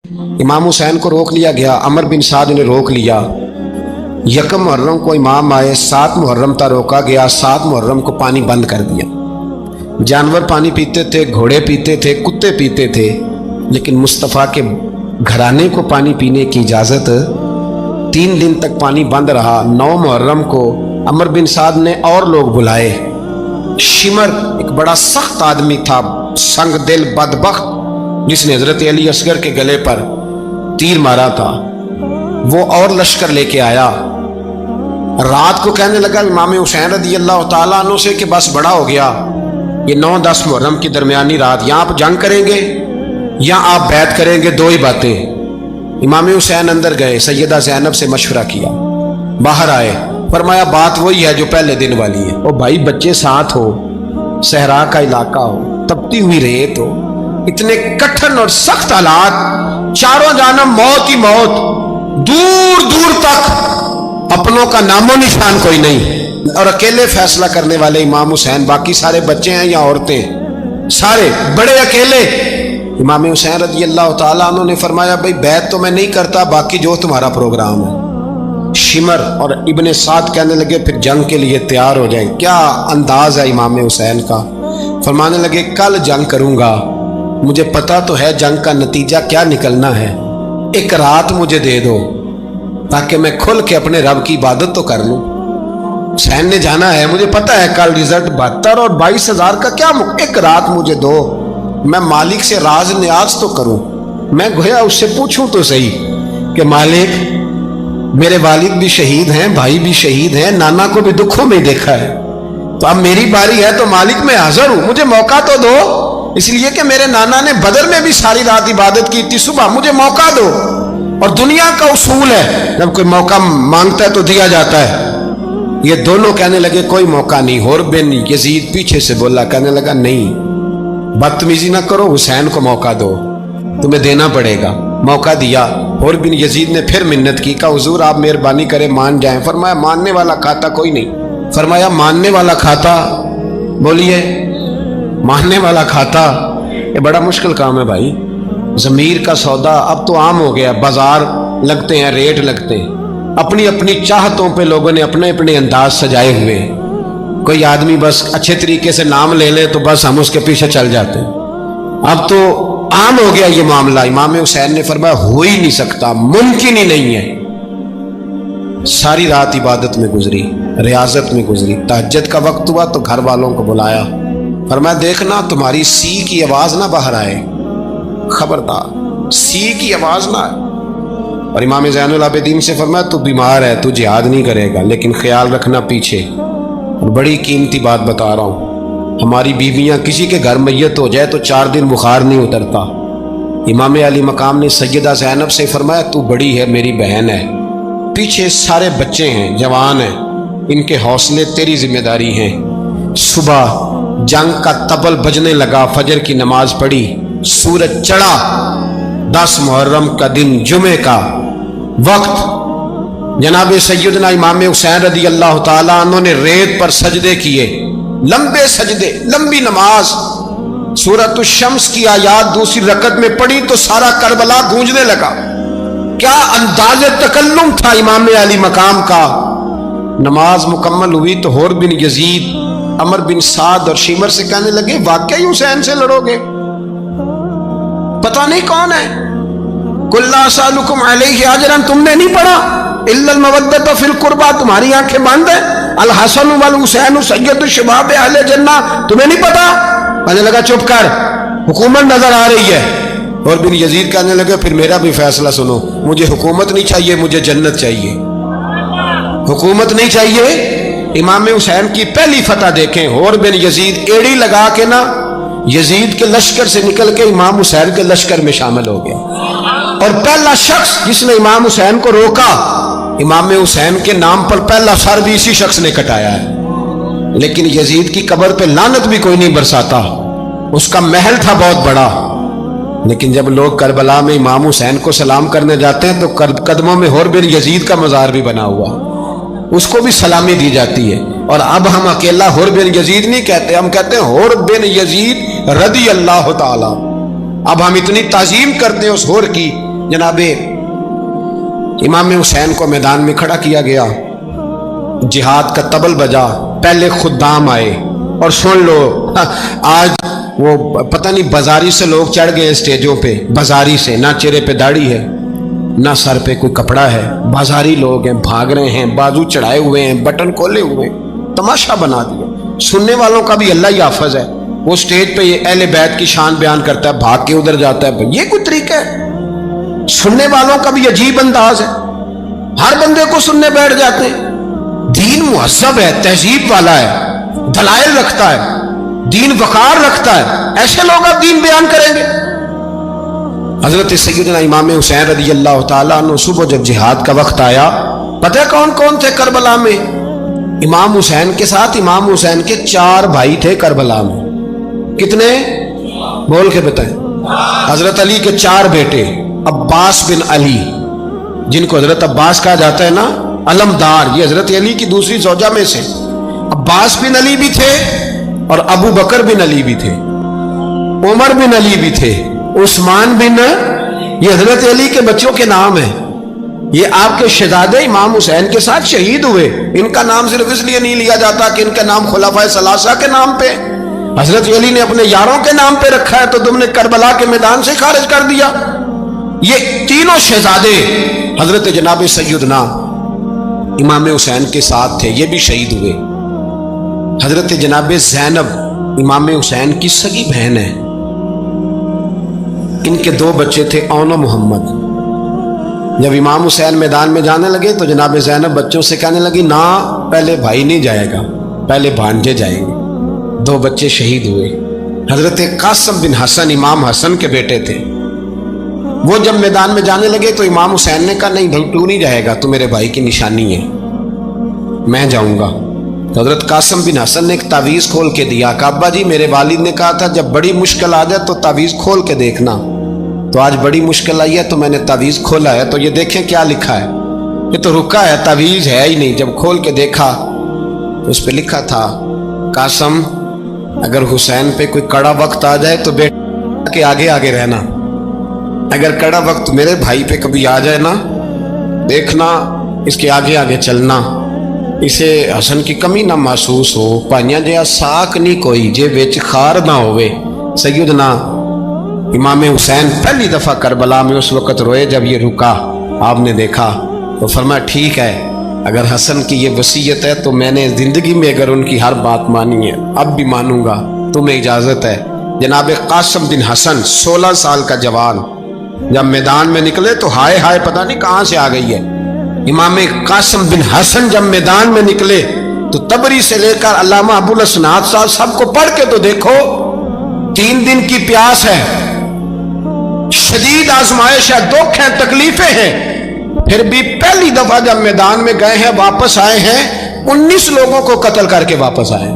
इमाम हुसैन को रोक लिया गया, अमर बिन साद ने रोक लिया। यकम मुहर्रम को इमाम आए, 7 मुहर्रम तक रोका गया, 7 मुहर्रम को पानी बंद कर दिया। जानवर पानी पीते थे, घोड़े पीते थे, कुत्ते पीते थे, लेकिन मुस्तफ़ा के घराने को पानी पीने की इजाज़त। 3 दिन तक पानी बंद रहा। 9 मुहर्रम को अमर बिन साद ने और लोग बुलाए। शिमर एक बड़ा सख्त आदमी था, संग दिल बदबख्त, जिसने हजरत अली असगर के गले पर तीर मारा था, वो और लश्कर लेके आया। रात को कहने लगा इमाम हुसैन रज़ी अल्लाह ताला अन्हु से कि बस बड़ा हो गया, ये 9-10 मुहर्रम की दरमियानी रात, या आप जंग करेंगे या आप बैत करेंगे, 2 ही बातें। इमाम हुसैन अंदर गए, सैयदा ज़ैनब से मशवरा किया, बाहर आए, फरमाया बात वही है जो पहले दिन वाली है। ओ भाई, बच्चे साथ हो, सहरा का इलाका हो, तपती हुई रेत हो, इतने कठिन और सख्त हालात, चारों जानब मौत ही मौत, दूर दूर तक अपनों का नामो निशान कोई नहीं, और अकेले फैसला करने वाले इमाम हुसैन, बाकी सारे बच्चे हैं या औरतें, सारे बड़े अकेले। इमाम हुसैन रज़ी अल्लाह ताला अन्हु ने फरमाया भाई बैत तो मैं नहीं करता, बाकी जो तुम्हारा प्रोग्राम है। शिमर और इब्ने साद कहने लगे फिर जंग के लिए तैयार हो जाएं। क्या अंदाज है इमाम हुसैन का। फरमाने लगे कल जंग करूंगा, मुझे पता तो है जंग का नतीजा क्या निकलना है, एक रात मुझे दे दो ताकि मैं खुल के अपने रब की इबादत तो कर लूं। हुसैन ने जाना है, मुझे पता है कल रिजल्ट 72 और 22,000 का क्या, एक रात मुझे दो, मैं मालिक से राज न्याज तो करूं, मैं गोया उससे पूछूं तो सही कि मालिक मेरे वालिद भी शहीद हैं, भाई भी शहीद हैं, नाना को भी दुखों में देखा है, तो अब मेरी बारी है, तो मालिक मैं हाजिर हूं, मुझे मौका तो दो, इसलिए कि मेरे नाना ने बदर में भी सारी रात इबादत की थी, सुबह मुझे मौका दो। और दुनिया का उसूल है जब कोई मौका मांगता है तो दिया जाता है। ये दोनों कहने लगे कोई मौका नहीं। होर बिन यजीद पीछे से बोला, कहने लगा नहीं, बदतमीजी ना करो, हुसैन को मौका दो, तुम्हें देना पड़ेगा। मौका दिया। होर बिन यजीद ने फिर मिन्नत की, कहा हुजूर आप मेहरबानी करें मान जाएं। फरमाया मानने वाला खाता कोई नहीं। फरमाया मानने वाला खाता, बोलिए मानने वाला खाता, ये बड़ा मुश्किल काम है भाई। ज़मीर का सौदा अब तो आम हो गया, बाजार लगते हैं, रेट लगते हैं, अपनी अपनी चाहतों पे लोगों ने अपने अपने अंदाज सजाए हुए। कोई आदमी बस अच्छे तरीके से नाम ले ले तो बस हम उसके पीछे चल जाते हैं। अब तो आम हो गया ये मामला। इमाम हुसैन ने फरमाया हो ही नहीं सकता, मुमकिन ही नहीं है। सारी रात इबादत में गुजरी, रियाजत में गुजरी। तहज्जुद का वक्त हुआ तो घर वालों को बुलाया, फरमाया देखना तुम्हारी सी की आवाज ना बाहर आए, खबरदार सी की आवाज ना आए। और इमाम ज़ैनुल आबिदीन से फरमाया तू बीमार है, तू जिहाद नहीं करेगा, लेकिन ख्याल रखना पीछे। और बड़ी कीमती बात बता रहा हूँ, हमारी बीवियां किसी के घर मैयत हो जाए तो 4 दिन बुखार नहीं उतरता। इमाम अली मकाम ने सैयदा ज़ैनब से फरमाया तू बड़ी है, मेरी बहन है, पीछे सारे बच्चे हैं, जवान हैं, इनके हौसले तेरी जिम्मेदारी हैं। सुबह जंग का तबल बजने लगा, फजर की नमाज पढ़ी, सूरज चढ़ा, 10 मुहर्रम का दिन, जुमे का वक्त। जनाब सैयदना इमाम हुसैन रज़ी अल्लाह ताला अन्हु ने रेत पर सजदे किए, लंबे सजदे, लंबी नमाज। सूरत शम्स की आयात दूसरी रकत में पढ़ी तो सारा करबला गूंजने लगा। क्या अंदाज़े तकल्लुम था इमाम अली मकाम का। नमाज मुकम्मल हुई तो होर बिन यजीद, अमर बिन साद और शिमर से कहने लगे वाकई हुसैन से लड़ोगे, पता नहीं कौन है। कुल्ला सालुकुम अलैहि अजरन, तुमने नहीं पढ़ा, इल्लल मवद्दत फिल कुर्बा, तुम्हारी आंखें बंद है। अल हसन वल हुसैन सय्यदु शबाब अहले जन्ना, तुम्हें नहीं पता। कहने लगा चुप कर, हुकूमत नजर आ रही है। और बिन यजीद कहने लगे फिर मेरा भी फैसला सुनो, मुझे हुकूमत नहीं चाहिए, मुझे जन्नत चाहिए, हुकूमत नहीं चाहिए। इमाम हुसैन की पहली फतह देखें, और बिन यजीद एड़ी लगा के ना यजीद के लश्कर से निकल के इमाम हुसैन के लश्कर में शामिल हो गया। और पहला शख्स जिसने इमाम हुसैन को रोका, इमाम हुसैन के नाम पर पहला सर भी इसी शख्स ने कटाया है। लेकिन यजीद की कब्र पे लानत भी कोई नहीं बरसाता, उसका महल था बहुत बड़ा। लेकिन जब लोग करबला में इमाम हुसैन को सलाम करने जाते हैं तो कदमों में होर बिन यजीद का मज़ार भी बना हुआ, उसको भी सलामी दी जाती है। और अब हम अकेला होर बिन यजीद नहीं कहते, हम कहते हैं होर बिन यजीद रज़ी अल्लाह ताला। अब हम इतनी ताजीम करते हैं उस होर की जनाब इमाम हुसैन को मैदान में खड़ा किया गया, जिहाद का तबल बजा, पहले खुदाम आए। और सुन लो, आज वो पता नहीं बाजारी से लोग चढ़ गए स्टेजों पे, बाजारी से, ना चेहरे पे दाढ़ी है ना सर पे कोई कपड़ा है, बाजारी लोग हैं, भाग रहे हैं, बाजू चढ़ाए हुए हैं, बटन खोले हुए, तमाशा बना दिया। सुनने वालों का भी अल्लाह ही हाफिज है, वो स्टेज पे ये अहले बैत की शान बयान करता है, भाग के उधर जाता है, ये कोई तरीका है? सुनने वालों का भी अजीब अंदाज है, हर बंदे को सुनने बैठ जाते हैं। दीन मुहज्जब है, तहजीब वाला है, दलाइल रखता है, दीन वकार रखता है, ऐसे लोग अब दीन बयान करेंगे? हजरत सैयदना इमाम हुसैन रज़ी अल्लाह ताला अन्हु सुबह जब जिहाद का वक्त आया, पता है कौन कौन थे करबला में? इमाम हुसैन के साथ इमाम हुसैन के 4 भाई थे करबला में। कितने? बोल के बताएं। हजरत अली के 4 बेटे, अब्बास बिन अली, जिनको हजरत अब्बास कहा जाता है ना, अलमदार, ये हजरत अली की दूसरी ज़ौजा में से। अब्बास बिन अली भी थे और अबू बकर बिन अली भी थे, उमर बिन अली भी थे, उस्मान बिन, ये हजरत अली के बच्चों के नाम है। ये आपके शहजादे इमाम हुसैन के साथ शहीद हुए। इनका नाम सिर्फ इसलिए नहीं लिया जाता कि इनका नाम खुलाफाए सलासा के नाम पे, हजरत अली ने अपने यारों के नाम पे रखा है, तो तुमने करबला के मैदान से खारिज कर दिया। ये तीनों शहजादे हजरत जनाब सैयदना इमाम हुसैन के साथ थे, ये भी शहीद हुए। हजरत जनाब ज़ैनब इमाम हुसैन की सगी बहन है, इनके 2 बच्चे थे, औन और मोहम्मद। जब इमाम हुसैन मैदान में जाने लगे तो जनाब ज़ैनब बच्चों से कहने लगी, ना पहले भाई नहीं जाएगा, पहले भांजे जाएंगे। 2 बच्चे शहीद हुए। हजरत कासिम बिन हसन इमाम हसन के बेटे थे, वो जब मैदान में जाने लगे तो इमाम हुसैन ने कहा, नहीं भाई तू नहीं जाएगा, तू मेरे भाई की निशानी है, मैं जाऊंगा। तो हजरत कासिम बिन हसन ने एक तावीज़ खोल के दिया। अब्बा जी, मेरे वालिद ने कहा था जब बड़ी मुश्किल आ जाए तो तावीज़ खोल के देखना, तो आज बड़ी मुश्किल आई है तो मैंने तावीज़ खोला है, तो ये देखें क्या लिखा है। ये तो रुका है, तावीज़ है ही नहीं। जब खोल के देखा तो उस पर लिखा था, कासिम अगर हुसैन पे कोई कड़ा वक्त आ जाए तो बेटा के आगे आगे रहना, अगर कड़ा वक्त मेरे भाई पे कभी आ जाए ना, देखना इसके आगे आगे चलना, इसे हसन की कमी ना महसूस हो, भाइयां जिहा साक नहीं कोई जे विच खार ना होवे। सैयदना इमाम हुसैन पहली दफ़ा करबला में उस वक़्त रोए जब ये रुका, आपने देखा तो फरमाया, ठीक है, अगर हसन की ये वसीयत है तो मैंने ज़िंदगी में अगर उनकी हर बात मानी है, अब भी मानूंगा, तुम्हें इजाज़त है। जनाब कासिम बिन हसन 16 साल का जवान जब मैदान में निकले तो हाय हाय पता नहीं कहाँ से आ गई है। इमाम कासिम बिन हसन जब मैदान में निकले तो तबरी से लेकर अल्लामा अबुल असनाद साहब सबको पढ़ के तो देखो, 3 दिन की प्यास है, शदीद आजमाइश है, दुख है, तकलीफें हैं, फिर भी पहली दफा जब मैदान में गए हैं, वापस आए हैं, 19 लोगों को कत्ल करके वापस आए।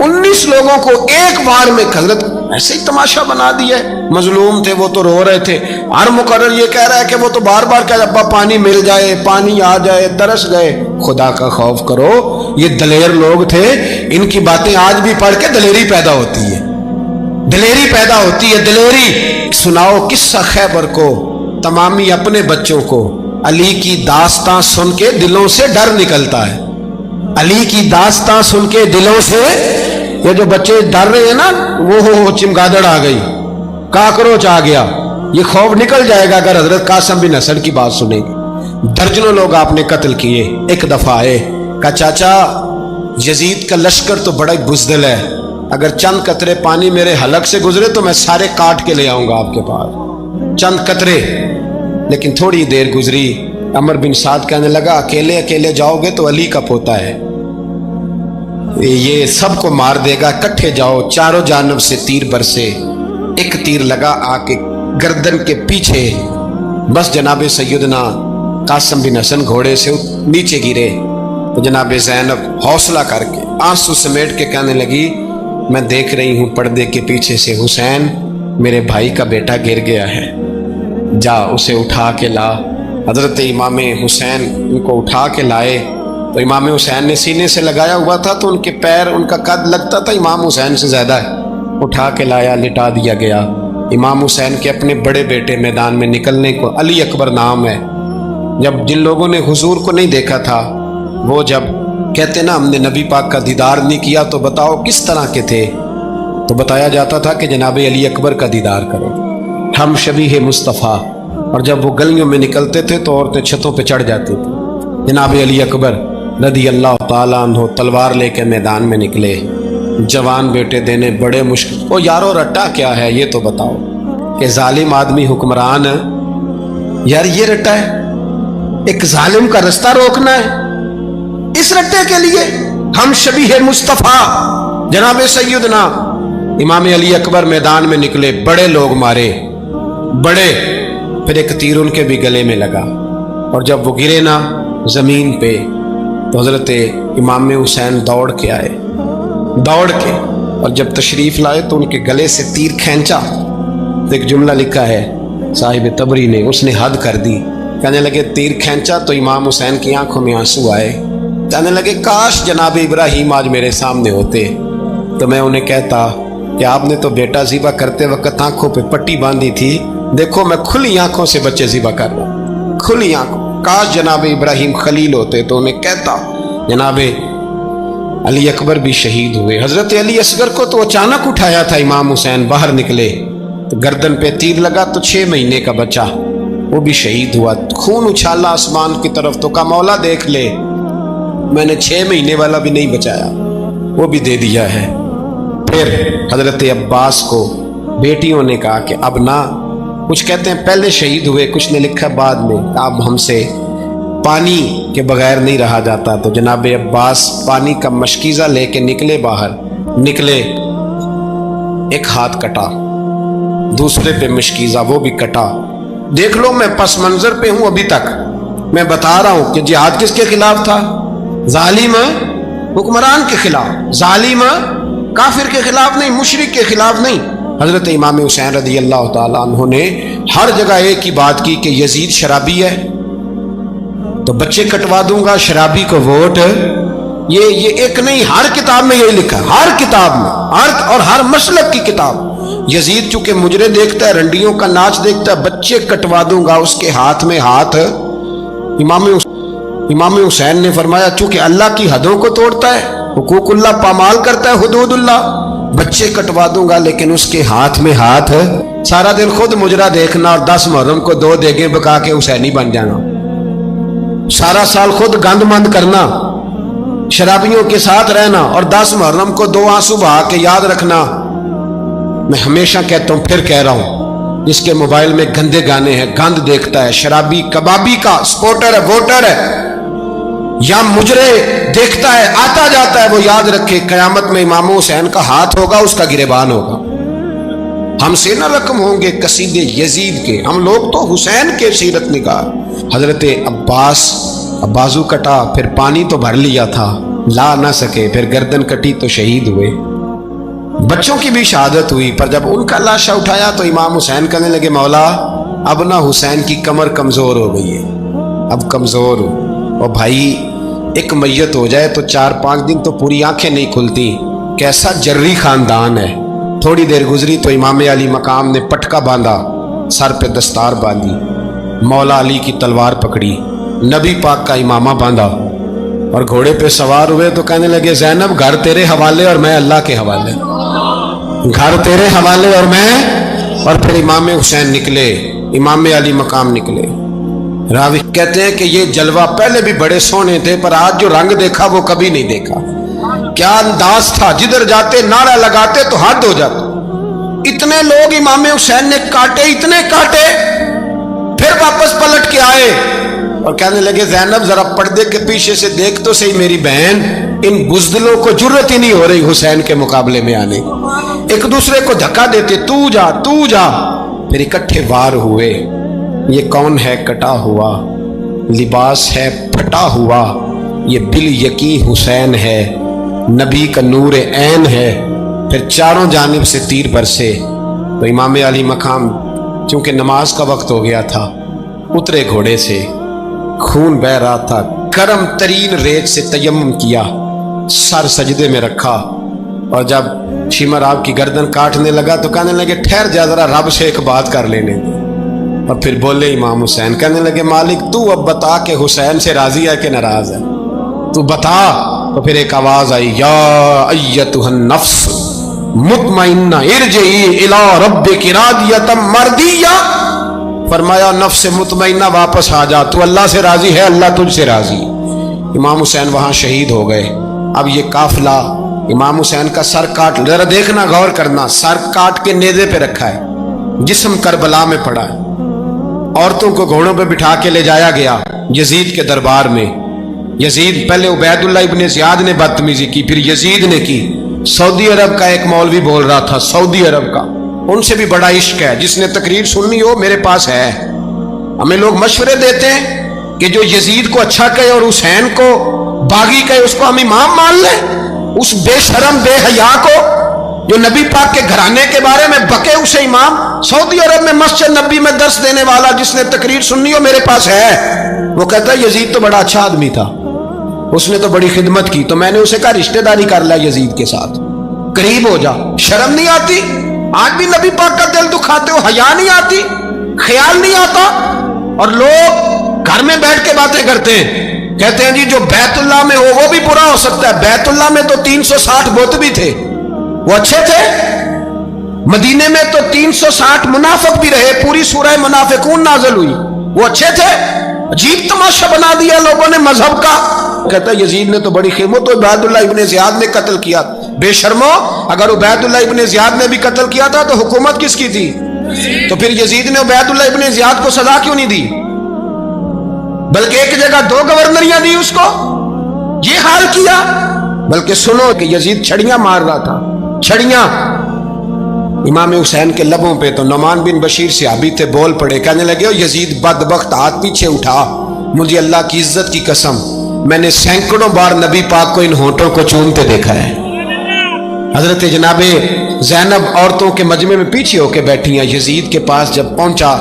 19 लोगों को एक बार में हजरत ऐसे ही तमाशा बना दिया। मजलूम थे वो तो रो रहे थे, हर मुकर्रर ये कह रहा है कि वो तो बार बार कह, अब्बा पानी मिल जाए, पानी आ जाए, तरस गए। खुदा का खौफ करो, ये दलेर लोग थे, इनकी बातें आज भी पढ़ के दलेरी पैदा होती है, दलेरी पैदा होती है, दलेरी। सुनाओ किस्सा खैबर को, तमामी अपने बच्चों को, अली की दास्तां सुन के दिलों से डर निकलता है, अली की दास्तां सुन के दिलों से, ये जो बच्चे डर रहे हैं ना, वो हो चिमगादड़ आ गई, काकरोच आ गया, ये खौफ निकल जाएगा अगर हजरत कासिम बिन हसन की बात सुनेंगे। दर्जनों लोग आपने कत्ल किए। एक दफा आए, कहा चाचा यजीद का लश्कर तो बड़ा बुज़दिल है, अगर चंद कतरे पानी मेरे हलक से गुजरे तो मैं सारे काट के ले आऊंगा आपके पास, चंद कतरे। लेकिन थोड़ी देर गुजरी, अमर बिन साद कहने लगा, अकेले अकेले जाओगे तो अली का पोता है, ये सबको मार देगा, इकट्ठे जाओ। चारों जानब से तीर बरसे, एक तीर लगा आके गर्दन के पीछे, बस जनाब सैयदना कासिम बिन हसन घोड़े से नीचे गिरे। तो जनाब ज़ैनब हौसला करके आंसू समेट के कहने लगी, मैं देख रही हूँ पर्दे के पीछे से हुसैन मेरे भाई का बेटा गिर गया है, जा उसे उठा के ला। हजरत इमाम हुसैन उनको उठा के लाए तो इमाम हुसैन ने सीने से लगाया हुआ था तो उनके पैर, उनका कद लगता था इमाम हुसैन से ज़्यादा है। उठा के लाया, लिटा दिया गया। امام حسین کے اپنے بڑے بیٹے میدان میں نکلنے کو، علی اکبر نام ہے، جب جن لوگوں نے حضور کو نہیں دیکھا تھا وہ جب کہتے نا ہم نے نبی پاک کا دیدار نہیں کیا تو بتاؤ کس طرح کے تھے، تو بتایا جاتا تھا کہ جناب علی اکبر کا دیدار کرو، ہم شبیہ مصطفیٰ۔ اور جب وہ گلیوں میں نکلتے تھے تو عورتیں چھتوں پہ چڑھ جاتی تھیں۔ جناب علی اکبر رضی اللہ تعالیٰ عنہ تلوار لے کے میدان میں نکلے، جوان بیٹے دینے بڑے مشکل۔ او یارو رٹا کیا ہے یہ تو بتاؤ، کہ ظالم آدمی حکمران یار یہ رٹا ہے، ایک ظالم کا رستہ روکنا ہے، اس رٹے کے لیے ہم شبیہ مصطفیٰ جناب سیدنا امام علی اکبر میدان میں نکلے، بڑے لوگ مارے بڑے، پھر ایک تیر ان کے بھی گلے میں لگا، اور جب وہ گرے نا زمین پہ تو حضرت امام حسین دوڑ کے آئے، دوڑ کے، اور جب تشریف لائے تو ان کے گلے سے تیر کھینچا تو ایک جملہ لکھا ہے صاحب تبری نے، اس نے حد کر دی، کہنے لگے تیر کھینچا تو امام حسین کی آنکھوں میں آنسو آئے، کہنے لگے کاش جناب ابراہیم آج میرے سامنے ہوتے تو میں انہیں کہتا کہ آپ نے تو بیٹا ذبح کرتے وقت آنکھوں پہ پٹی باندھی تھی، دیکھو میں کھلی آنکھوں سے بچے ذبح کر رہا ہوں، کھلی آنکھوں، کاش جناب ابراہیم خلیل ہوتے تو انہیں کہتا۔ جناب علی اکبر بھی شہید ہوئے۔ حضرت علی اصغر کو تو اچانک اٹھایا تھا امام حسین، باہر نکلے تو گردن پہ تیر لگا تو 6 مہینے کا بچہ وہ بھی شہید ہوا، خون اچھالا آسمان کی طرف تو کہا مولا دیکھ لے میں نے 6 مہینے والا بھی نہیں بچایا، وہ بھی دے دیا ہے۔ پھر حضرت عباس کو بیٹیوں نے کہا کہ اب نہ، کچھ کہتے ہیں پہلے شہید ہوئے، کچھ نے لکھا بعد میں، اب ہم سے پانی کے بغیر نہیں رہا جاتا، تو جناب عباس پانی کا مشکیزہ لے کے نکلے، باہر نکلے، ایک ہاتھ کٹا، دوسرے پہ مشکیزہ وہ بھی کٹا، دیکھ لو میں پس منظر پہ ہوں ابھی تک، میں بتا رہا ہوں کہ جہاد کس کے خلاف تھا؟ ظالم حکمران کے خلاف، ظالم کافر کے خلاف نہیں، مشرک کے خلاف نہیں۔ حضرت امام حسین رضی اللہ تعالیٰ عنہ نے ہر جگہ ایک ہی بات کی کہ یزید شرابی ہے تو بچے کٹوا دوں گا، شرابی کو ووٹ، یہ ایک نہیں، ہر کتاب میں یہی لکھا، ہر کتاب میں، اور ہر مسلک کی کتاب۔ یزید چونکہ مجرے دیکھتا ہے، رنڈیوں کا ناچ دیکھتا ہے، بچے کٹوا دوں گا، اس کے ہاتھ میں ہاتھ۔ امام حسین نے فرمایا چونکہ اللہ کی حدوں کو توڑتا ہے، حقوق اللہ پامال کرتا ہے، حدود اللہ، بچے کٹوا دوں گا لیکن اس کے ہاتھ میں ہاتھ۔ سارا دن خود مجرا دیکھنا اور 10 محرم کو 2 دیگیں پکا کے حسینی بن جانا، سارا سال خود گند مند کرنا، شرابیوں کے ساتھ رہنا، اور 10 محرم کو 2 آنسو بہا کے یاد رکھنا۔ میں ہمیشہ کہتا ہوں، پھر کہہ رہا ہوں، جس کے موبائل میں گندے گانے ہیں، گند دیکھتا ہے، شرابی کبابی کا سپورٹر ہے، ووٹر ہے، یا مجرے دیکھتا ہے آتا جاتا ہے، وہ یاد رکھے قیامت میں امام حسین کا ہاتھ ہوگا، اس کا گریبان ہوگا۔ ہم سے نہ رقم ہوں گے قصیدے یزید کے، ہم لوگ تو حسین کے سیرت نگار۔ حضرت عباس بازو کٹا، پھر پانی تو بھر لیا تھا، لا نہ سکے، پھر گردن کٹی تو شہید ہوئے۔ بچوں کی بھی شہادت ہوئی، پر جب ان کا لاشا اٹھایا تو امام حسین کہنے لگے مولا اب نہ حسین کی کمر کمزور ہو گئی ہے، اب کمزور ہو، اور بھائی ایک میت ہو جائے تو 4-5 دن تو پوری آنکھیں نہیں کھلتی، کیسا جری خاندان ہے۔ تھوڑی دیر گزری تو امام علی مقام نے پٹکا باندھا، سر پہ دستار باندھی، مولا علی کی تلوار پکڑی، نبی پاک کا امامہ باندھا، اور گھوڑے پہ سوار ہوئے تو کہنے لگے زینب گھر تیرے حوالے اور میں اللہ کے حوالے، گھر تیرے حوالے اور میں۔ اور پھر امام حسین نکلے، امام علی مقام نکلے۔ راوی کہتے ہیں کہ یہ جلوہ پہلے بھی بڑے سونے تھے، پر آج جو رنگ دیکھا وہ کبھی نہیں دیکھا۔ کیا انداز تھا، جدھر جاتے نعرہ لگاتے تو حد ہو جاتا۔ اتنے لوگ امام حسین نے کاٹے، اتنے کاٹے، پھر واپس پلٹ کے آئے اور کہنے لگے زینب ذرا پردے کے پیچھے سے دیکھ تو صحیح میری بہن، ان بزدلوں کو جرت ہی نہیں ہو رہی حسین کے مقابلے میں آنے، ایک دوسرے کو دھکا دیتے، تو جا تو جا۔ پھر اکٹھے وار ہوئے۔ یہ کون ہے کٹا ہوا، لباس ہے پھٹا ہوا، یہ بال یقین حسین ہے، نبی کا نور عین ہے۔ پھر چاروں جانب سے تیر برسے تو امام علی مقام چونکہ نماز کا وقت ہو گیا تھا، اترے گھوڑے سے، خون بہ رہا تھا، گرم ترین ریت سے تیمم کیا، سر سجدے میں رکھا، اور جب शिमर आपकी गर्दन काटने लगा तो कहने लगे ठहर जा जरा रब से एक बात कर लेने दे। और फिर बोले इमाम हुसैन, कहने लगे मालिक तू अब बता कि हुसैन से राजी है कि नाराज है, तू बता। तो फिर एक आवाज आई, या अय्यतुहन नफ्स मुतमइन्ना इरजिई इला रब्बिकी रादियतम मर्दिया। फरमाया नफ्स मुतमइन्ना वापस आ जा, तू अल्लाह से राजी है, अल्लाह तुझसे राजी। इमाम हुसैन वहां शहीद हो गए। अब ये काफिला इमाम हुसैन का सर काट, जरा देखना गौर करना, सर काट के नेज़े पे रखा है, जिस्म करबला में पड़ा है। औरतों को घोड़ों पे बिठा के ले जाया गया यजीद के दरबार में। यजीद पहले उबैदुल्लाह इब्ने ज़ियाद ने बदतमीजी की, फिर यजीद ने की। सऊदी अरब का एक मौलवी बोल रहा था, सऊदी अरब का, उनसे भी बड़ा इश्क है, जिसने तकरीर सुननी हो मेरे पास है। हमें लोग मशवरे देते हैं कि जो यजीद को अच्छा कहे और हुसैन को बागी कहे उसको हम इमाम मान लें। उस बेशरम बेहया को जो नबी पाक के घराने के बारे में बके उसे इमाम। सऊदी अरब में मस्जिद नबी में दर्स देने वाला जिसने तकरीर सुननी हो मेरे पास है। वो कहता है यजीद तो बड़ा अच्छा आदमी था, उसने तो बड़ी खिदमत की, तो मैंने उसे कहा रिश्तेदारी कर लिया यजीद के साथ, करीब हो जा। शर्म नहीं आती? आज भी नबी पाक का दिल दुखाते हो, हया नहीं आती, ख्याल नहीं आता। और लोग घर में बैठ के बातें करते हैं, कहते हैं जी जो बैतुल्लाह में हो वो भी बुरा हो सकता है। बैतुल्लाह में तो 360 बुत भी थे, वो अच्छे थे। मदीने में तो 360 मुनाफिक भी रहे, पूरी सूरह मुनाफिकून नाज़िल हुई, वो अच्छे थे। अजीब तमाशा बना दिया लोगों ने मजहब का। कहता है यजीद ने तो बड़ी खिदमत, तो उबैदुल्लाह इब्ने ज़ियाद ने कत्ल किया। बेशर्मो, अगर उबैदुल्लाह इब्ने ज़ियाद ने भी कत्ल किया था तो हुकूमत किसकी थी? तो फिर यजीद ने उबैदुल्लाह इब्ने ज़ियाद को सजा क्यों नहीं दी, बल्कि एक जगह 2 गवर्नरियां दी उसको? ये हाल किया। बल्कि सुनो कि यजीद छड़ियां मार रहा था, छड़ियां। इमाम हुसैन के लबों पे तो नुमान बिन बशीर सहाबी थे, बोल पड़े, कहने लगे ओ यजीद बदबख्त, हाथ पीछे उठा, मुझे अल्लाह की इज्जत की कसम मैंने सैकड़ों बार नबी पाक को इन होठों को चूमते देखा है। हजरत जनाबे ज़ैनब औरतों के मजमे में पीछे होके बैठी हैं। यजीद के पास जब पहुंचा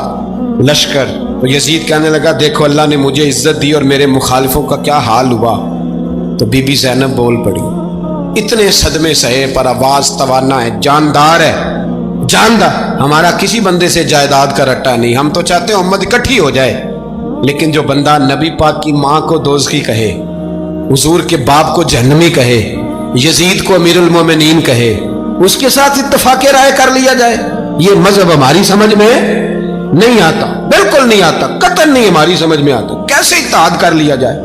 लश्कर तो यजीद कहने लगा देखो अल्लाह ने मुझे इज्जत दी और मेरे मुखालिफों का क्या हाल हुआ। तो बीबी ज़ैनब बोल पड़ी, इतने सदमे सहे पर आवाज तवाना है, जानदार है, जानदार। हमारा किसी बंदे से जायदाद का रट्टा नहीं, हम तो चाहते हैं उम्मत इकट्ठी हो जाए, लेकिन जो बंदा नबी पाक की माँ को दोज़खी कहे, हुजूर के बाप को जहन्नमी कहे, यजीद को अमीरुल मोमिनीन कहे, उसके साथ इत्तफाक़े राय कर लिया जाए, ये मजहब हमारी समझ में नहीं आता, बिल्कुल नहीं आता, कतई नहीं हमारी समझ में आता। कैसे इत्तेहाद कर लिया जाए?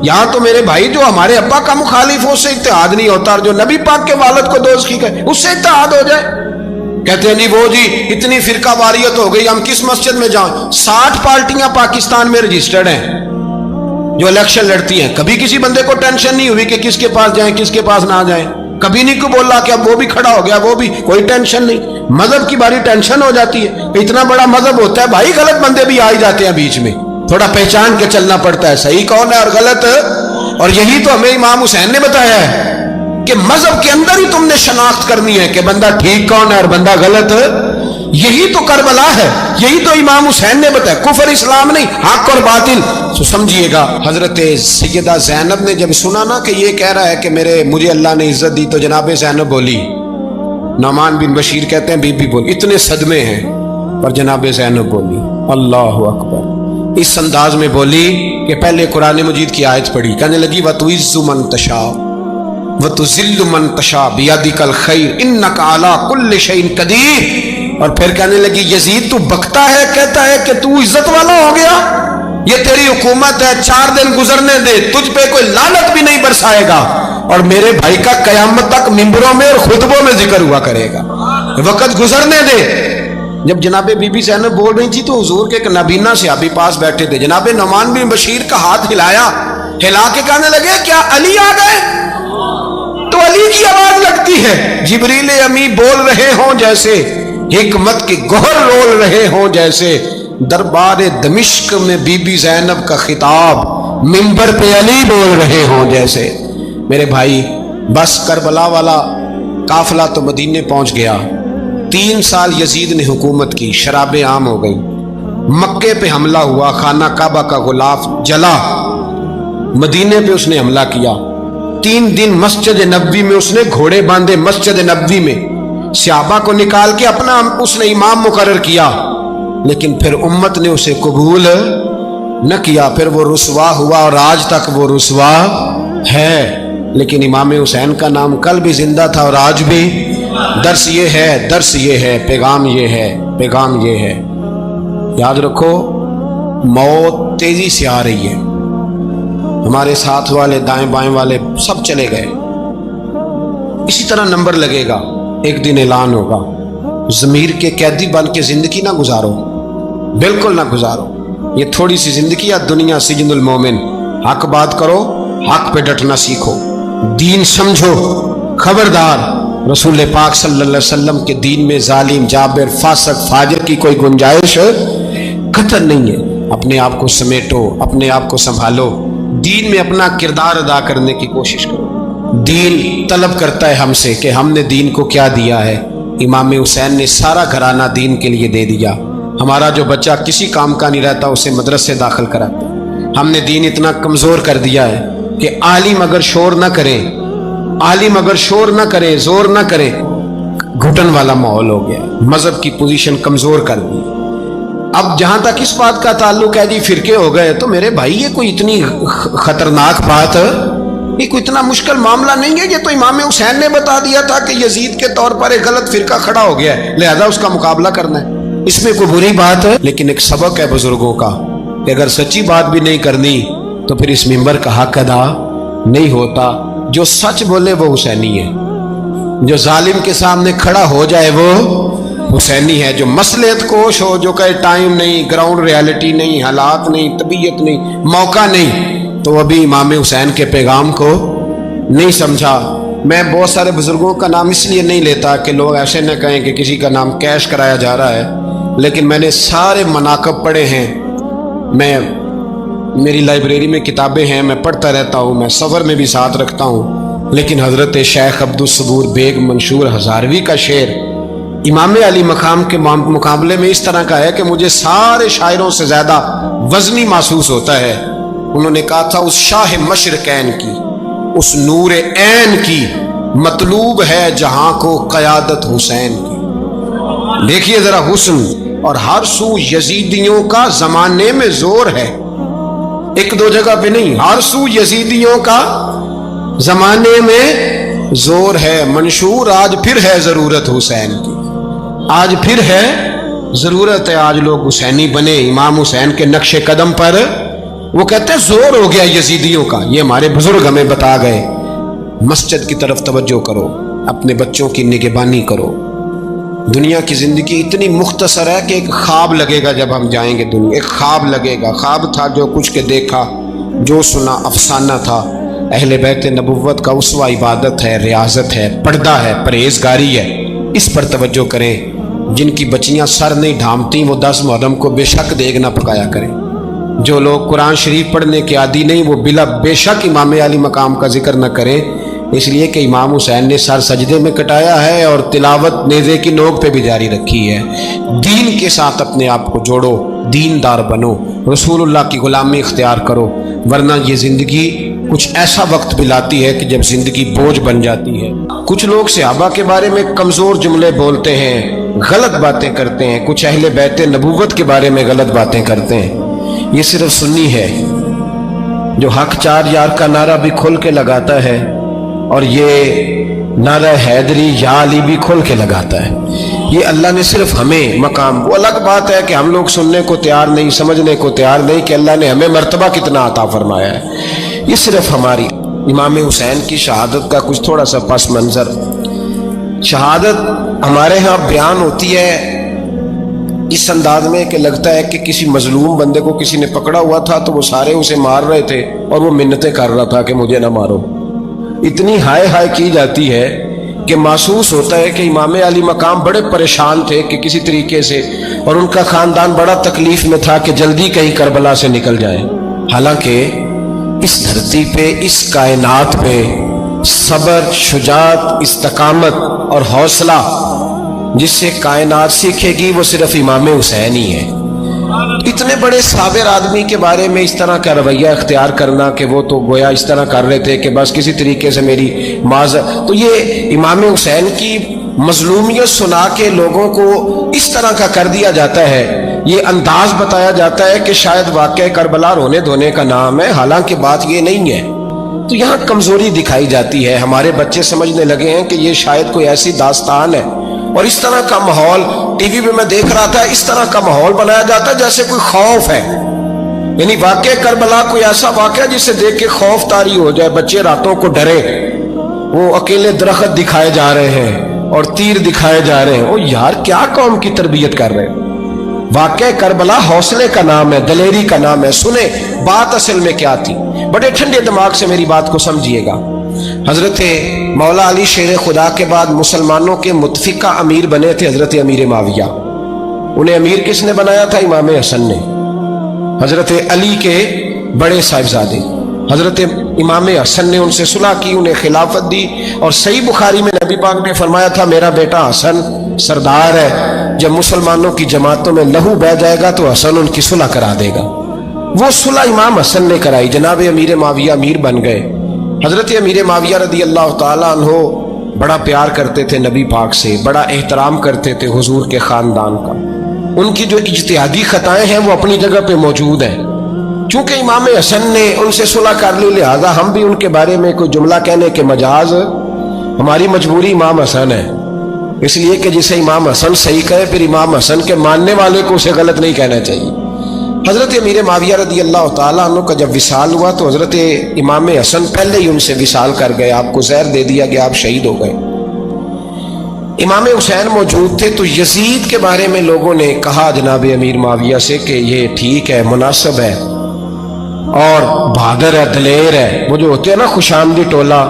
यहाँ तो मेरे भाई जो हमारे अब्बा का मुखालिफ हो उससे इत्तेहाद नहीं होता, और जो नबी पाक के वालिद को दोज़खी कहे उससे इत्तेहाद हो जाए। कहते हैं नहीं वो जी इतनी फिरका वारियत हो गई, हम किस मस्जिद में जाएं? 60 पार्टियां पाकिस्तान में रजिस्टर्ड हैं जो इलेक्शन लड़ती हैं। कभी किसी बंदे को टेंशन नहीं हुई कि किसके पास जाएं किसके पास ना जाएं, कभी नहीं को बोला कि अब वो भी खड़ा हो गया, वो भी, कोई टेंशन नहीं। मजहब की बारी टेंशन हो जाती है, इतना बड़ा मजहब होता है भाई, गलत बंदे भी आ ही जाते हैं बीच में, थोड़ा पहचान के चलना पड़ता है सही कौन है और गलत। और यही तो हमें इमाम हुसैन ने बताया है कि मजहब के अंदर ही तुमने शनाख्त करनी है कि बंदा ठीक कौन है और बंदा गलत। यही तो करबला है, यही तो इमाम हुसैन ने बताया, कुफर इस्लाम नहीं, हक और बातिल। तो समझिएगा हजरत सैयदा ज़ैनब ने जब सुना ना कि ये कह रहा है कि मुझे अल्लाह ने इज्जत दी, तो जनाब ज़ैनब बोली, नुमान बिन बशीर कहते हैं बीबी बोली, इतने सदमे हैं, पर जनाब ज़ैनब बोली अल्लाह अकबर, इस अंदाज में बोली कि पहले कुरान मजीद की आयत पढ़ी, कहने लगी वतुइज़्ज़ु मन तशा वतुज़िल्लु मन तशा बियदिकल खैर इन्नका अला कुल्लि शैइन कदीर। और फिर कहने लगी यजीद तू बकता है, कहता है कि तू इज्जत वाला हो गया, ये तेरी हुकूमत है, 4 दिन गुजरने दे, तुझ पे कोई लानत भी नहीं बरसाएगा, और मेरे भाई का कयामत तक मिंबरों में और खुतबों में जिक्र हुआ करेगा, वक्त गुजरने दे। जब जनाबे बीबी ज़ैनब बोल रही थी तो हुजूर के एक नबीना सहाबी पास बैठे थे, जनाबे नुमान बिन बशीर का हाथ हिलाया, हिला के कहने लगे क्या अली आ गए? तो अली की आवाज लगती है, जिब्रील अमी बोल रहे हों जैसे, हिकमत के गोहर रोल रहे हों जैसे, दरबार दमिश्क में बीबी ज़ैनब का खिताब मिंबर पे अली बोल रहे हों जैसे। मेरे भाई बस करबला वाला काफिला तो मदीने पहुंच गया, 3 साल यजीद ने हुकूमत की, शराबें आम हो गई, मक्के पे हमला हुआ, खाना काबा का गुलाफ जला, मदीने पे उसने हमला किया, 3 दिन मस्जिद नबवी में उसने घोड़े बांधे, मस्जिद नबवी में सहाबा को निकाल के अपना उसने इमाम मुकर्रर किया, लेकिन फिर उम्मत ने उसे कबूल न किया, फिर वो रुसवा हुआ और आज तक वो रुसवा है। लेकिन इमाम हुसैन का नाम कल भी जिंदा था और आज भी। दर्स ये है, पैगाम ये है, पैगाम ये है। याद रखो, मौत तेजी से आ रही है। हमारे साथ वाले, दाएं बाएं वाले सब चले गए। इसी तरह नंबर लगेगा, एक दिन ऐलान होगा। ज़मीर के कैदी बन के जिंदगी ना गुजारो, बिल्कुल ना गुजारो। ये थोड़ी सी जिंदगी है दुनिया सिजनुल मोमिन। हक बात करो, हक पे डटना सीखो, दीन समझो। खबरदार, रसूल पाक सल्लल्लाहु अलैहि वसल्लम के दीन में जालिम, जाबिर, फासिक, फाजिर की कोई गुंजाइश कतई नहीं है। अपने आप को समेटो, अपने आप को संभालो, दीन में अपना किरदार अदा करने की कोशिश करो। दीन तलब करता है हमसे कि हमने दीन को क्या दिया है। इमाम हुसैन ने सारा घराना दीन के लिए दे दिया। हमारा जो बच्चा किसी काम का नहीं रहता उसे मदरसे दाखिल कराते। हमने दीन इतना कमज़ोर कर दिया है कि आलिम अगर शोर न करे, आलिम अगर शोर न करे, जोर न करे, घुटन वाला माहौल हो गया। मजहब की पोजीशन कमज़ोर कर दी। अब जहां तक इस बात का ताल्लुक है जी फिरके हो गए, तो मेरे भाई ये कोई इतनी खतरनाक बात, ये कोई इतना मुश्किल मामला नहीं है। ये तो इमाम हुसैन ने बता दिया था कि यजीद के तौर पर एक गलत फिरका खड़ा हो गया है, लिहाजा उसका मुकाबला करना है। इसमें कोई बुरी बात है, लेकिन एक सबक है बुजुर्गों का कि अगर सच्ची बात भी नहीं करनी तो फिर इस मिंबर का हक अदा नहीं होता। जो सच बोले वो हुसैनी है, जो जालिम के सामने खड़ा हो जाए वो हुसैनी है। जो मसलहत कोश हो, जो कहे टाइम नहीं, ग्राउंड रियलिटी नहीं, हालात नहीं, तबीयत नहीं, मौका नहीं, तो अभी इमाम हुसैन के पैगाम को नहीं समझा। मैं बहुत सारे बुजुर्गों का नाम इसलिए नहीं लेता कि लोग ऐसे न कहें कि किसी का नाम कैश कराया जा रहा है, लेकिन मैंने सारे मनाकब पढ़े हैं। मेरी लाइब्रेरी में किताबें हैं, मैं पढ़ता रहता हूँ, मैं सफ़र में भी साथ रखता हूँ। लेकिन हज़रत शेख अब्दुल सबूर बेग मंशूर हज़ारवी का शेर इमाम अली मकाम के मुकाबले में इस तरह का है कि मुझे सारे शायरों से ज़्यादा वज़नी महसूस होता है। उन्होंने कहा था, उस शाह मशरकैन की, उस नूर ऐन की मतलूब है जहां को क़यादत हुसैन की। देखिए जरा हुस्न, और हर सू यजीदियों का जमाने में जोर है। एक दो जगह पे नहीं, हर सू यजीदियों का जमाने में जोर है। मंशूर आज फिर है जरूरत हुसैन की, आज फिर है जरूरत है। आज लोग हुसैनी बने, इमाम हुसैन के नक्शे कदम पर। वो कहते हैं जोर हो गया यजीदियों का। ये हमारे बुजुर्ग हमें बता गए। मस्जिद की तरफ तवज्जो करो, अपने बच्चों की निगहबानी करो। दुनिया की जिंदगी इतनी मुख्तसर है कि एक ख्वाब लगेगा जब हम जाएंगे दुनिया, एक ख्वाब लगेगा। ख्वाब था जो कुछ के देखा, जो सुना अफसाना था। अहले बैत नबुव्वत का उसवा इबादत है, रियाजत है, पर्दा है, परहेजगारी है। इस पर तवज्जो करें। जिनकी बच्चियां सर नहीं ढांपती वो 10 मुहर्रम को बेशक देग ना पकाया करें। जो लोग कुरान शरीफ पढ़ने के आदी नहीं वो बिला बेशक इमाम अली मकाम का जिक्र न करें, इसलिए कि इमाम हुसैन ने सर सजदे में कटाया है और तिलावत नेज़े की नोक पे भी जारी रखी है। दीन के साथ अपने आप को जोड़ो, दीनदार बनो, रसूलुल्लाह की गुलामी इख्तियार करो, वरना ये ज़िंदगी कुछ ऐसा वक्त भी लाती है कि जब ज़िंदगी बोझ बन जाती है। कुछ लोग सहाबा के बारे में कमज़ोर जुमले बोलते हैं, गलत बातें करते हैं। कुछ अहले बैत नबूवत के बारे में गलत बातें करते हैं। ये सिर्फ सुन्नी है जो हक 4 यार का नारा भी खोल के लगाता है, और ये नारा हैदरी या अली भी खोल के लगाता है। ये अल्लाह ने सिर्फ हमें मकाम, वो अलग बात है कि हम लोग सुनने को तैयार नहीं, समझने को तैयार नहीं कि अल्लाह ने हमें मर्तबा कितना अता फरमाया है। ये सिर्फ हमारी इमाम हुसैन की शहादत का कुछ थोड़ा सा पस मंजर। शहादत हमारे यहाँ बयान होती है इस अंदाज में कि लगता है कि किसी मजलूम बंदे को किसी ने पकड़ा हुआ था तो वो सारे उसे मार रहे थे और वो मिन्नतें कर रहा था कि मुझे ना मारो। इतनी हाय हाय की जाती है कि महसूस होता है कि इमाम अली मकाम बड़े परेशान थे कि किसी तरीके से, और उनका खानदान बड़ा तकलीफ में था कि जल्दी कहीं करबला से निकल जाए। हालांकि इस धरती पे, इस कायनात पे सब्र, शुजात, इस्तकामत और हौसला जिससे कायनात सीखेगी वो सिर्फ इमाम हुसैन ही है। اتنے بڑے صابر آدمی کے بارے میں اس طرح کا رویہ اختیار کرنا کہ وہ تو گویا اس طرح کر رہے تھے کہ بس کسی طریقے سے میری معذرت. تو یہ امام حسین کی مظلومیت سنا کے لوگوں کو اس طرح کا کر دیا جاتا ہے. یہ انداز بتایا جاتا ہے کہ شاید واقعہ کربلا رونے دھونے کا نام ہے، حالانکہ بات یہ نہیں ہے. تو یہاں کمزوری دکھائی جاتی ہے. ہمارے بچے سمجھنے لگے ہیں کہ یہ شاید کوئی ایسی داستان ہے، اور اس طرح کا ماحول ٹی وی پہ میں دیکھ رہا تھا، اس طرح کا ماحول بنایا جاتا ہے جیسے کوئی خوف ہے. یعنی واقعہ کربلا کوئی ایسا واقعہ جسے دیکھ کے خوف طاری ہو جائے، بچے راتوں کو ڈرے. وہ اکیلے درخت دکھائے جا رہے ہیں اور تیر دکھائے جا رہے ہیں. او یار، کیا قوم کی تربیت کر رہے ہیں؟ واقعہ کربلا حوصلے کا نام ہے، دلیری کا نام ہے. سنیں بات اصل میں کیا تھی، بڑے ٹھنڈے دماغ سے میری بات کو سمجھیے گا. حضرت مولا علی شیر خدا کے بعد مسلمانوں کے متفقہ امیر بنے تھے حضرت امیر معاویہ. انہیں امیر کس نے بنایا تھا؟ امام حسن نے. حضرت علی کے بڑے صاحبزادے حضرت امام حسن نے ان سے صلح کی، انہیں خلافت دی. اور صحیح بخاری میں نبی پاک نے فرمایا تھا میرا بیٹا حسن سردار ہے، جب مسلمانوں کی جماعتوں میں لہو بہ جائے گا تو حسن ان کی صلح کرا دے گا. وہ صلح امام حسن نے کرائی. جناب امیر معاویہ امیر بن گئے. حضرت امیر معاویہ رضی اللہ تعالیٰ عنہ بڑا پیار کرتے تھے نبی پاک سے، بڑا احترام کرتے تھے حضور کے خاندان کا. ان کی جو اجتہادی خطائیں ہیں وہ اپنی جگہ پہ موجود ہیں. چونکہ امام حسن نے ان سے صلح کر لی، لہذا ہم بھی ان کے بارے میں کوئی جملہ کہنے کے مجاز، ہماری مجبوری امام حسن ہے. اس لیے کہ جسے امام حسن صحیح کہے پھر امام حسن کے ماننے والے کو اسے غلط نہیں کہنا چاہیے. حضرت امیر معاویہ رضی اللہ تعالیٰ عنہ کا جب وصال ہوا تو حضرت امام حسن پہلے ہی ان سے وصال کر گئے، آپ کو زہر دے دیا گیا، آپ شہید ہو گئے. امام حسین موجود تھے تو یزید کے بارے میں لوگوں نے کہا جناب امیر معاویہ سے کہ یہ ٹھیک ہے، مناسب ہے اور بہادر ہے، دلیر ہے. وہ جو ہوتے ہیں نا خوش آمدی ٹولہ،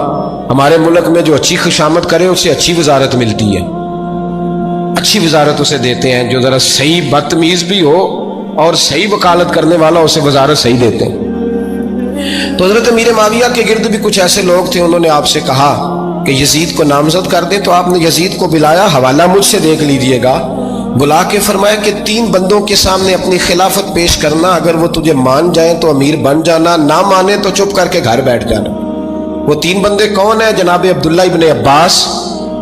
ہمارے ملک میں جو اچھی خوشامد کرے اسے اچھی وزارت ملتی ہے، اچھی وزارت اسے دیتے ہیں. جو ذرا صحیح بدتمیز بھی ہو اور صحیح وکالت کرنے والا اسے وزارت صحیح دیتے ہیں. تو حضرت امیر معاویہ کے گرد بھی کچھ ایسے لوگ تھے، انہوں نے آپ سے کہا کہ یزید کو نامزد کر دیں. تو آپ نے یزید کو بلایا، حوالہ مجھ سے دیکھ لیجئے گا. بلا کے فرمایا کہ 3 بندوں کے سامنے اپنی خلافت پیش کرنا، اگر وہ تجھے مان جائیں تو امیر بن جانا، نہ مانے تو چپ کر کے گھر بیٹھ جانا. وہ 3 بندے کون ہیں؟ جناب عبداللہ ابن عباس،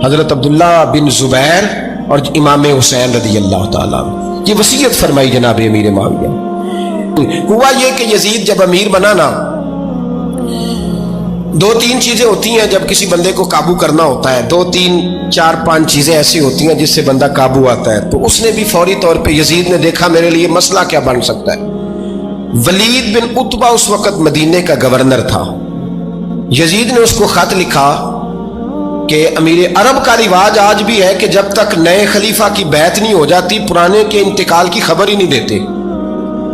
حضرت عبداللہ بن زبیر اور امام حسین رضی اللہ تعالیٰ. یہ وصیت فرمائی جناب امیر معاویہ. ہوا یہ کہ یزید جب امیر بنا نا، 2-3 چیزیں ہوتی ہیں جب کسی بندے کو قابو کرنا ہوتا ہے. 2-3-4-5 چیزیں ایسی ہوتی ہیں جس سے بندہ قابو آتا ہے. تو اس نے بھی فوری طور پہ، یزید نے دیکھا میرے لیے مسئلہ کیا بن سکتا ہے. ولید بن عتبہ اس وقت مدینے کا گورنر تھا. یزید نے اس کو خط لکھا کہ امیر عرب کا رواج آج بھی ہے کہ جب تک نئے خلیفہ کی بیعت نہیں ہو جاتی پرانے کے انتقال کی خبر ہی نہیں دیتے،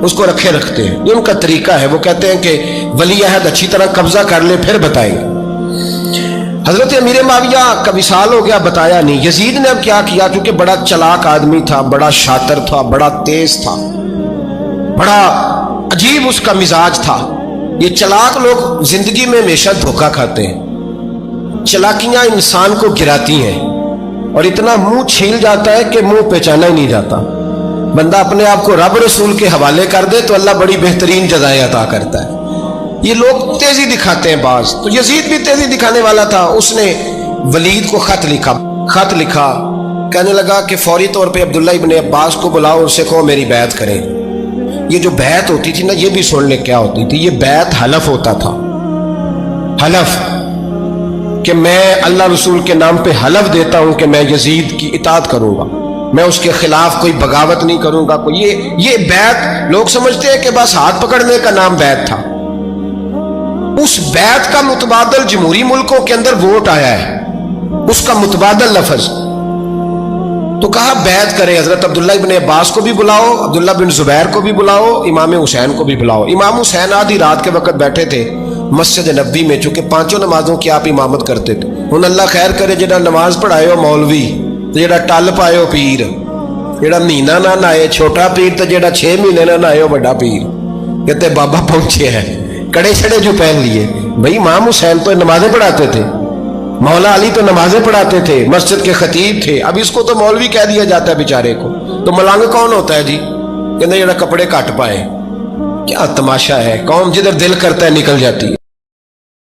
اس کو رکھے رکھتے ہیں. یہ ان کا طریقہ ہے. وہ کہتے ہیں کہ ولی عہد اچھی طرح قبضہ کر لے پھر بتائیں گے. حضرت امیر معاویہ کا وصال ہو گیا، بتایا نہیں. یزید نے اب کیا کیا، کیونکہ بڑا چلاک آدمی تھا، بڑا شاطر تھا، بڑا تیز تھا، بڑا عجیب اس کا مزاج تھا. یہ چلاک لوگ زندگی میں ہمیشہ دھوکہ کھاتے ہیں. چلاکیاں انسان کو گراتی ہیں اور اتنا منہ چھیل جاتا ہے کہ منہ پہچانا ہی نہیں جاتا. بندہ اپنے آپ کو رب رسول کے حوالے کر دے تو اللہ بڑی بہترین جزائیں عطا کرتا ہے. یہ لوگ تیزی دکھاتے ہیں بعض. تو یزید بھی تیزی دکھانے والا تھا. اس نے ولید کو خط لکھا کہنے لگا کہ فوری طور پہ عبداللہ ابن عباس کو بلاؤ، ان سے کہو میری بیعت کریں. یہ جو بیعت ہوتی تھی نا، یہ بھی سن لے کیا ہوتی تھی. یہ بیعت حلف ہوتا تھا. حلف کہ میں اللہ رسول کے نام پہ حلف دیتا ہوں کہ میں یزید کی اطاعت کروں گا، میں اس کے خلاف کوئی بغاوت نہیں کروں گا. کوئی یہ بیعت لوگ سمجھتے ہیں کہ بس ہاتھ پکڑنے کا نام بیعت تھا. اس بیعت کا متبادل جمہوری ملکوں کے اندر ووٹ آیا ہے، اس کا متبادل لفظ. تو کہا بیعت کرے. حضرت عبداللہ ابن عباس کو بھی بلاؤ، عبداللہ بن زبیر کو بھی بلاؤ، امام حسین کو بھی بلاؤ. امام حسین آدھی رات کے وقت بیٹھے تھے مسجد نبوی میں، چونکہ 5 نمازوں کی آپ امامت کرتے تھے. ہن اللہ خیر کرے جڑا نماز پڑھائے ہو مولوی، جڑا ٹل پائے ہو پیر، جڑا مہینہ نہ نہائے چھوٹا پیر، تے جڑا 6 مہینے نہ نہائے ہو بڑا پیر. کہتے بابا پہنچے ہیں، کڑے چھڑے جو پہن لیے. بھائی امام حسین تو نمازیں پڑھاتے تھے، مولا علی تو نمازیں پڑھاتے تھے، مسجد کے خطیب تھے. اب اس کو تو مولوی کہہ دیا جاتا ہے بیچارے کو. تو ملنگ کون ہوتا ہے جی؟ कहते जरा कपड़े घट पाए। क्या तमाशा है, कौम जिधर दिल करता है निकल जाती है।